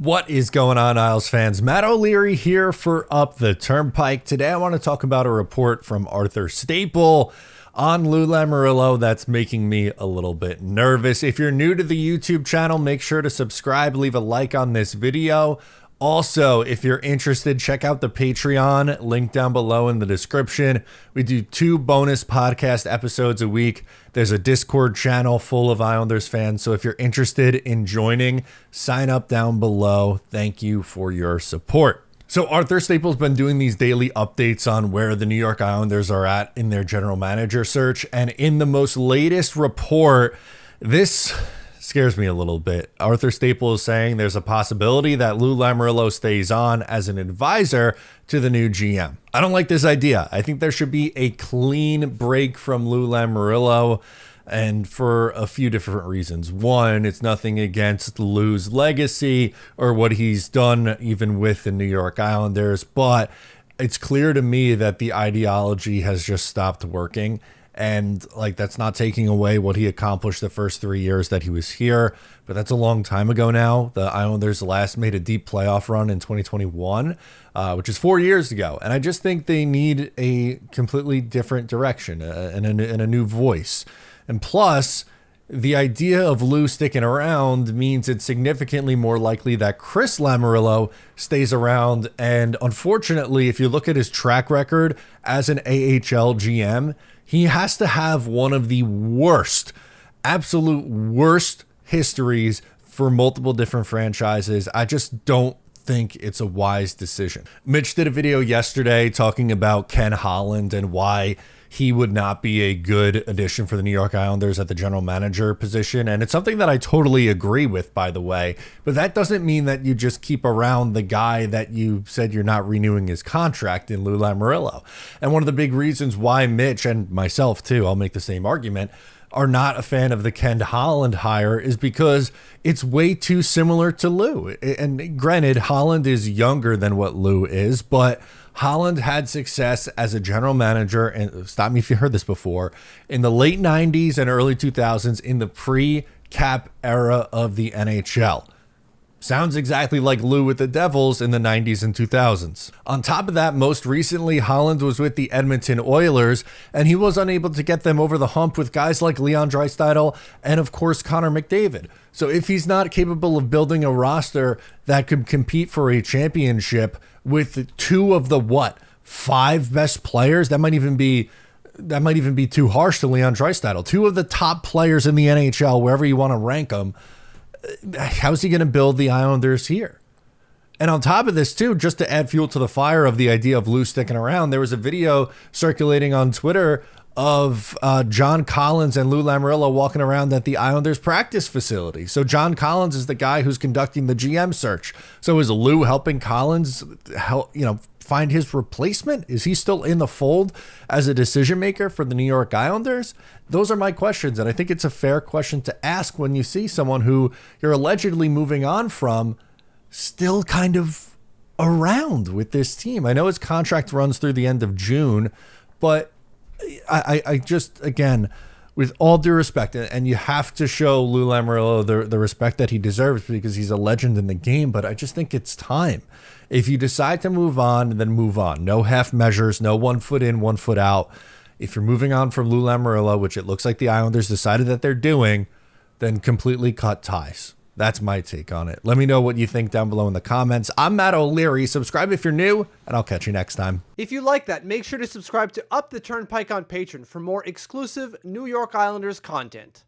What is going on, Isles fans? Matt O'Leary here for Up the Turnpike. Today I want to talk about a report from Arthur Staple on Lou Lamoriello that's making me a little bit nervous. If you're new to the YouTube channel, make sure to subscribe, leave a like on this video. Also, if you're interested, check out the Patreon, link down below in the description. We do 2 bonus podcast episodes a week. There's a Discord channel full of Islanders fans, so if you're interested in joining, sign up down below. Thank you for your support. So Arthur Staple's been doing these daily updates on where the New York Islanders are at in their general manager search, and in the most latest report, this scares me a little bit. Arthur Staple is saying there's a possibility that Lou Lamoriello stays on as an advisor to the new GM. I don't like this idea. I think there should be a clean break from Lou Lamoriello, and for a few different reasons. One, it's nothing against Lou's legacy or what he's done even with the New York Islanders, but it's clear to me that the ideology has just stopped working. And like, that's not taking away what he accomplished the first 3 years that he was here, but that's a long time ago now. The Islanders last made a deep playoff run in 2021, which is 4 years ago. And I just think they need a completely different direction and a new voice. And plus, the idea of Lou sticking around means it's significantly more likely that Chris Lamoriello stays around. And unfortunately, if you look at his track record as an AHL GM, he has to have one of the worst, absolute worst histories for multiple different franchises. I just don't think it's a wise decision. Mitch did a video yesterday talking about Ken Holland and why he would not be a good addition for the New York Islanders at the general manager position. And it's something that I totally agree with, by the way, but that doesn't mean that you just keep around the guy that you said you're not renewing his contract in Lou Lamoriello. And one of the big reasons why Mitch, and myself too, I'll make the same argument, are not a fan of the Ken Holland hire is because it's way too similar to Lou. And granted, Holland is younger than what Lou is, but Holland had success as a general manager, and stop me if you heard this before, in the late 90s and early 2000s in the pre-cap era of the NHL. Sounds exactly like Lou with the Devils in the 90s and 2000s. On top of that, most recently, Holland was with the Edmonton Oilers, and he was unable to get them over the hump with guys like Leon Draisaitl and, of course, Connor McDavid. So if he's not capable of building a roster that could compete for a championship with 2 of the, 5 best players, that might even be too harsh to Leon Draisaitl. 2 of the top players in the NHL, wherever you want to rank them, how's he going to build the Islanders here? And on top of this too, just to add fuel to the fire of the idea of Lou sticking around, there was a video circulating on Twitter of John Collins and Lou Lamoriello walking around at the Islanders practice facility. So John Collins is the guy who's conducting the GM search. So is Lou helping Collins find his replacement? Is he still in the fold as a decision maker for the New York Islanders? Those are my questions, and I think it's a fair question to ask when you see someone who you're allegedly moving on from still kind of around with this team. I know his contract runs through the end of June, but I just, again, with all due respect, and you have to show Lou Lamoriello the respect that he deserves because he's a legend in the game, but I just think it's time. If you decide to move on, then move on. No half measures, no 1 foot in, 1 foot out. If you're moving on from Lou Lamoriello, which it looks like the Islanders decided that they're doing, then completely cut ties. That's my take on it. Let me know what you think down below in the comments. I'm Matt O'Leary. Subscribe if you're new, and I'll catch you next time. If you like that, make sure to subscribe to Up the Turnpike on Patreon for more exclusive New York Islanders content.